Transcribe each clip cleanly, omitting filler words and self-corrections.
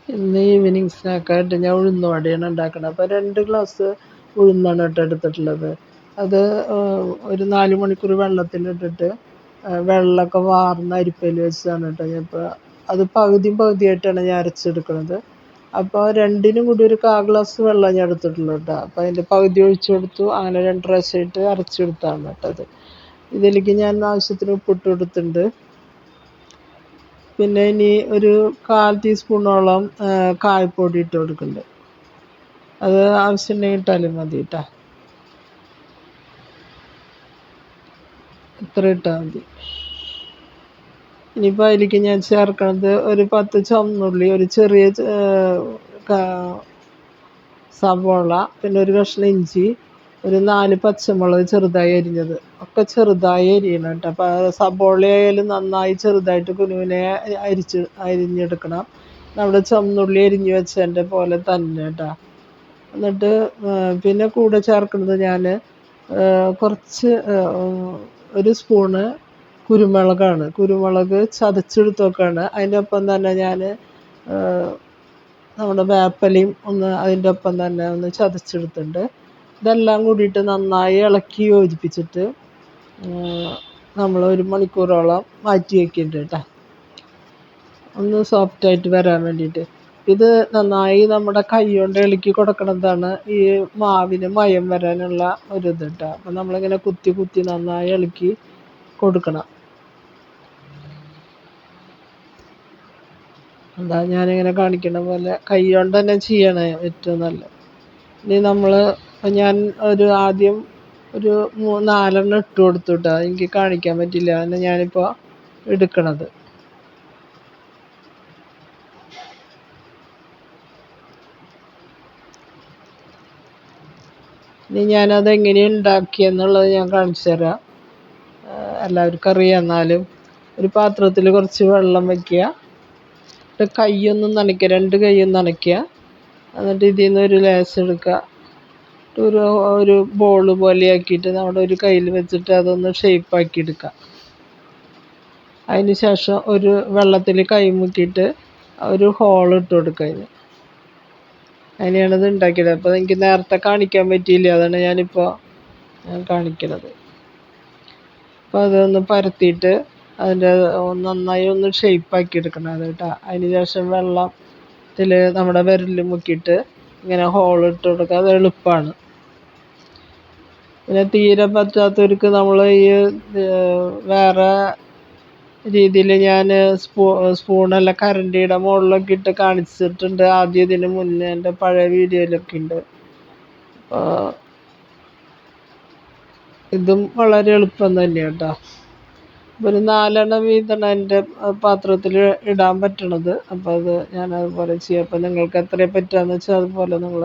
ഇന്ന് ഈവനിങ് സ്നാക്കായിട്ട് ഞാൻ ഉഴുന്നുവടയാണ് ഉണ്ടാക്കുന്നത്. അപ്പോൾ 2 ഗ്ലാസ് ഉഴുന്നാണ് കേട്ടോ എടുത്തിട്ടുള്ളത്. അത് ഒരു 4 മണിക്കൂർ വെള്ളത്തിലിട്ടിട്ട് വെള്ളമൊക്കെ വാർന്ന അരിപ്പയിൽ വെച്ചതാണ് കേട്ടോ ഞാൻ ഇപ്പോൾ അത് പകുതിയായിട്ടാണ് ഞാൻ അരച്ചെടുക്കുന്നത്. അപ്പോൾ രണ്ടിനും കൂടി ഒരു 1/4 ഗ്ലാസ് വെള്ളം ഞാൻ എടുത്തിട്ടുള്ളൂ കേട്ടോ. അപ്പോൾ അതിൻ്റെ പകുതി ഒഴിച്ചു കൊടുത്തു. അങ്ങനെ 2 പ്രാവശ്യമായിട്ട് അരച്ചെടുത്താണ് കേട്ടോ അത്. ഇതിലേക്ക് ഞാൻ ആവശ്യത്തിന് ഉപ്പിട്ട് കൊടുത്തിട്ടുണ്ട്. പിന്നെ ഇനി ഒരു 1/4 ടീസ്പൂണോളം കായപ്പൊടി ഇട്ട് കൊടുക്കുന്നുണ്ട്. അത് ആവശ്യമുണ്ടെങ്കിൽ ഇട്ടാലും മതി കേട്ടോ. ഇത്ര ഇട്ടാൽ മതി. ഇനിയിപ്പോൾ അതിലേക്ക് ഞാൻ ചേർക്കണത് ഒരു 10 ചുവന്നുള്ളി, ഒരു ചെറിയ സവോള, പിന്നെ ഒരു കഷ്ണം ഇഞ്ചി, ഒരു 4 പച്ചമുളക് ചെറുതായി അരിഞ്ഞത്, ഒക്കെ ചെറുതായി അരിയണം കേട്ടോ. അപ്പോൾ സവോള ആയാലും നന്നായി ചെറുതായിട്ട് കുനുകുനെ അരിഞ്ഞെടുക്കണം. നമ്മുടെ ചുവന്നുള്ളി അരിഞ്ഞ് വെച്ചതിൻ്റെ പോലെ തന്നെ കേട്ടോ. എന്നിട്ട് പിന്നെ കൂടെ ചേർക്കുന്നത് ഞാൻ കുറച്ച് ഒരു സ്പൂണ് കുരുമുളകാണ്. കുരുമുളക് ചതച്ചെടുത്തൊക്കെയാണ്. അതിൻ്റെ ഒപ്പം തന്നെ ഞാൻ നമ്മുടെ വേപ്പിലയും അതിൻ്റെ ഒപ്പം തന്നെ ഒന്ന് ചതച്ചെടുത്തിട്ടുണ്ട്. ഇതെല്ലാം കൂടിയിട്ട് നന്നായി ഇളക്കി യോജിപ്പിച്ചിട്ട് നമ്മൾ 1 മണിക്കൂറോളം മാറ്റി വയ്ക്കുന്നുണ്ട് കേട്ടോ, ഒന്ന് സോഫ്റ്റായിട്ട് വരാൻ വേണ്ടിയിട്ട്. ഇത് നന്നായി നമ്മുടെ കൈ കൊണ്ട് ഇളക്കി കൊടുക്കണതാണ് ഈ മാവിന് മയം വരാനുള്ള ഒരിത് കേട്ടോ. അപ്പം നമ്മളിങ്ങനെ കുത്തി നന്നായി ഇളക്കി കൊടുക്കണം. എന്താ ഞാനിങ്ങനെ കാണിക്കണ പോലെ കൈ കൊണ്ട് തന്നെ ചെയ്യണേ ഏറ്റവും നല്ലത്. ഇനി ഞാൻ ആദ്യം ഒരു 4 ഇട്ട് കൊടുത്തു കേട്ടോ. എനിക്ക് കാണിക്കാൻ പറ്റില്ല, അതിന് ഞാനിപ്പോൾ എടുക്കണത്. ഇനി ഞാനത് എങ്ങനെയാണ് ഉണ്ടാക്കിയെന്നുള്ളത് ഞാൻ കാണിച്ചു തരാം. എല്ലാവർക്കും അറിയാം. എന്നാലും ഒരു പാത്രത്തിൽ കുറച്ച് വെള്ളം വയ്ക്കുക. കൈയൊന്നും നനയ്ക്കുക, 2 കൈയും നനയ്ക്കുക. എന്നിട്ട് ഇതിൽ നിന്ന് ഒരു ലേശം എടുക്കുക. ഒരു ബോള് പോലെ ആക്കിയിട്ട് നമ്മുടെ ഒരു കയ്യിൽ വെച്ചിട്ട് അതൊന്ന് ഷേപ്പാക്കി എടുക്കുക. അതിന് ശേഷം ഒരു വെള്ളത്തിൽ കൈ മുക്കിയിട്ട് ഒരു ഹോളിട്ട് കൊടുക്കുക. അതിനെയാണ് ഇത് ഉണ്ടാക്കിയത്. അപ്പോൾ എനിക്ക് നേരത്തെ കാണിക്കാൻ പറ്റിയില്ല, അതാണ് ഞാനിപ്പോൾ കാണിക്കുന്നത്. അപ്പോൾ അതൊന്ന് പരത്തിയിട്ട് അതിൻ്റെ നന്നായി ഒന്ന് ഷേപ്പാക്കി എടുക്കണം അത് കേട്ടോ. അതിന് ശേഷം വെള്ളത്തിൽ നമ്മുടെ വിരൽ മുക്കിയിട്ട് ഇങ്ങനെ ഹോളിട്ട് കൊടുക്കുക. അത് എളുപ്പമാണ്. പിന്നെ തീരെ പറ്റാത്തവർക്ക് നമ്മൾ ഈ വേറെ രീതിയിൽ ഞാൻ സ്പൂണല്ല കരണ്ടിയുടെ മുകളിലൊക്കെ ഇട്ട് കാണിച്ചിട്ടുണ്ട് ആദ്യം, ഇതിന് മുന്നേ എൻ്റെ പഴയ വീഡിയോയിലൊക്കെ ഉണ്ട്. ഇതും വളരെ എളുപ്പം തന്നെയാണ് കേട്ടോ. ഒരു 4 വീതമാണ് എൻ്റെ പാത്രത്തിൽ ഇടാൻ പറ്റണത്. അപ്പോൾ അത് ഞാൻ അതുപോലെ ചെയ്യാം. അപ്പോൾ നിങ്ങൾക്ക് എത്ര പറ്റുകയെന്ന് വെച്ചാൽ അതുപോലെ നിങ്ങൾ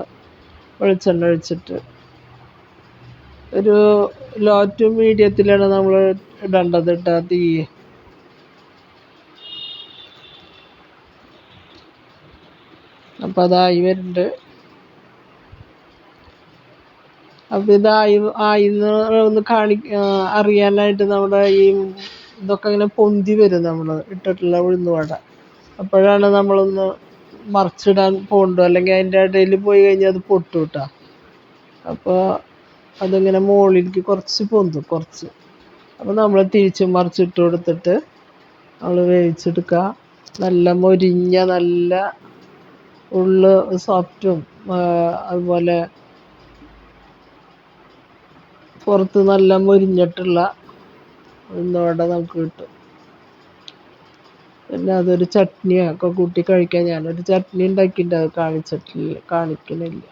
വെളിച്ചെണ്ണ ഒഴിച്ചിട്ട് ഒരു ലോ ടു മീഡിയത്തിലാണ് നമ്മൾ ഇടേണ്ടത് കേട്ടോ തീ. അപ്പോൾ അതായി വരുന്നുണ്ട്. അപ്പോൾ ആയിന്ന് ഒന്ന് അറിയാനായിട്ട് നമ്മുടെ ഈ ഇതൊക്കെ ഇങ്ങനെ പൊന്തി വരും നമ്മൾ ഇട്ടിട്ടുള്ള ഉഴുന്നുവട. അപ്പോഴാണ് നമ്മളൊന്ന് മറിച്ചിടാൻ പോകണ്ടു, അല്ലെങ്കിൽ അതിൻ്റെ ഇടയിൽ പോയി കഴിഞ്ഞാൽ അത് പൊട്ടും കേട്ടോ. അപ്പോൾ അതിങ്ങനെ മുകളിലേക്ക് കുറച്ച് പൊന്തും കുറച്ച്. അപ്പോൾ നമ്മൾ തിരിച്ചും മറിച്ചിട്ട് കൊടുത്തിട്ട് നമ്മൾ വേവിച്ചെടുക്കുക. നല്ല മൊരിഞ്ഞ, നല്ല ഉള്ള് സോഫ്റ്റും അതുപോലെ പുറത്ത് നല്ല മൊരിഞ്ഞിട്ടുള്ള ഉഴുന്നുവട നമുക്ക് കിട്ടും. പിന്നെ അതൊരു ചട്നിയൊക്കെ കൂട്ടി കഴിക്കാൻ ഞാനൊരു ചട്നി ഉണ്ടാക്കിയിട്ട് അത് കാണിക്കണില്ല.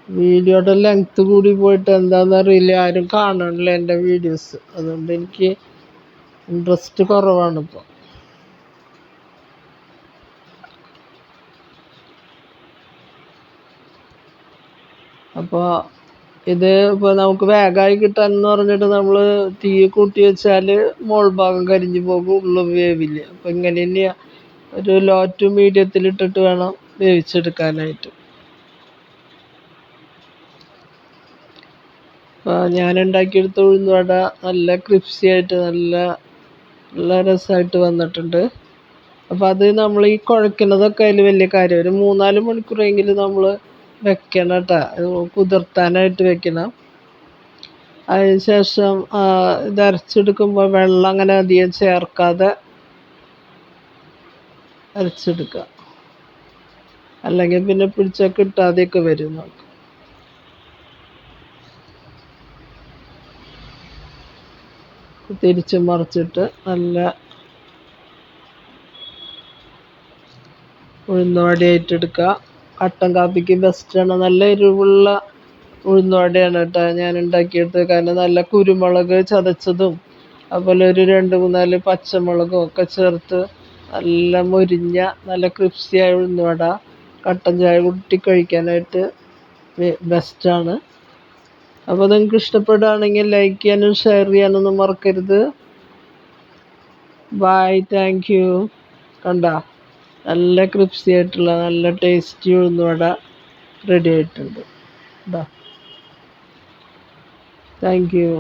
വീഡിയോയുടെ ലെങ്ത്ത് കൂടി പോയിട്ട് എന്താണെന്നറിയില്ല, ആരും കാണണില്ല എൻ്റെ വീഡിയോസ്. അതുകൊണ്ട് എനിക്ക് ഇൻട്രസ്റ്റ് കുറവാണിപ്പോൾ. അപ്പോൾ ഇത് ഇപ്പോൾ നമുക്ക് വേഗമായി കിട്ടാനെന്ന് പറഞ്ഞിട്ട് നമ്മൾ തീ കൂട്ടി വെച്ചാൽ മോൾ ഭാഗം കരിഞ്ഞു പോകും, ഉള്ളും വേവില്ല. അപ്പോൾ ഇങ്ങനെ തന്നെയാണ് ഒരു ലോ ടു മീഡിയത്തിലിട്ടിട്ട് വേണം വേവിച്ചെടുക്കാനായിട്ട്. അപ്പോൾ ഞാൻ ഉണ്ടാക്കിയെടുത്ത ഉഴുന്നുവട നല്ല ക്രിപ്സി ആയിട്ട് നല്ല രസമായിട്ട് വന്നിട്ടുണ്ട്. അപ്പോൾ അത് നമ്മൾ ഈ കുഴയ്ക്കുന്നതൊക്കെ അതിൽ വലിയ കാര്യം. ഒരു 3-4 മണിക്കൂറെങ്കിലും നമ്മൾ വെക്കണം കേട്ടോ, കുതിർത്താനായിട്ട് വെക്കണം. അതിന് ശേഷം ഇത് അരച്ചെടുക്കുമ്പോൾ വെള്ളം അങ്ങനെ അധികം ചേർക്കാതെ അരച്ചെടുക്കുക, അല്ലെങ്കിൽ പിന്നെ പിടിച്ചാൽ കിട്ടാതെയൊക്കെ വരും നമുക്ക്. തിരിച്ച് മറിച്ചിട്ട് നല്ല ഉഴുന്നുവടയായിട്ടെടുക്കുക. കട്ടൻ കാപ്പിക്ക് ബെസ്റ്റാണ്. നല്ല എരിവുള്ള ഉഴുന്നുവടയാണ് കേട്ടോ ഞാൻ ഉണ്ടാക്കിയെടുത്തത്. കാരണം നല്ല കുരുമുളക് ചതച്ചതും അതുപോലെ ഒരു 2-3-4 പച്ചമുളകും ഒക്കെ ചേർത്ത് നല്ല മൊരിഞ്ഞ നല്ല ക്രിപ്സിയായ ഉഴുന്നുവട കട്ടൻ ചായ കൂട്ടി കഴിക്കാനായിട്ട് ബെസ്റ്റാണ്. അപ്പോൾ നിങ്ങൾക്ക് ഇഷ്ടപ്പെടുകയാണെങ്കിൽ ലൈക്ക് ചെയ്യാനും ഷെയർ ചെയ്യാനൊന്നും മറക്കരുത്. Bye, thank you. കണ്ട നല്ല ക്രിപ്സി ആയിട്ടുള്ള നല്ല ടേസ്റ്റി ഉഴുന്നുവട റെഡി ആയിട്ടുണ്ട്. Thank U.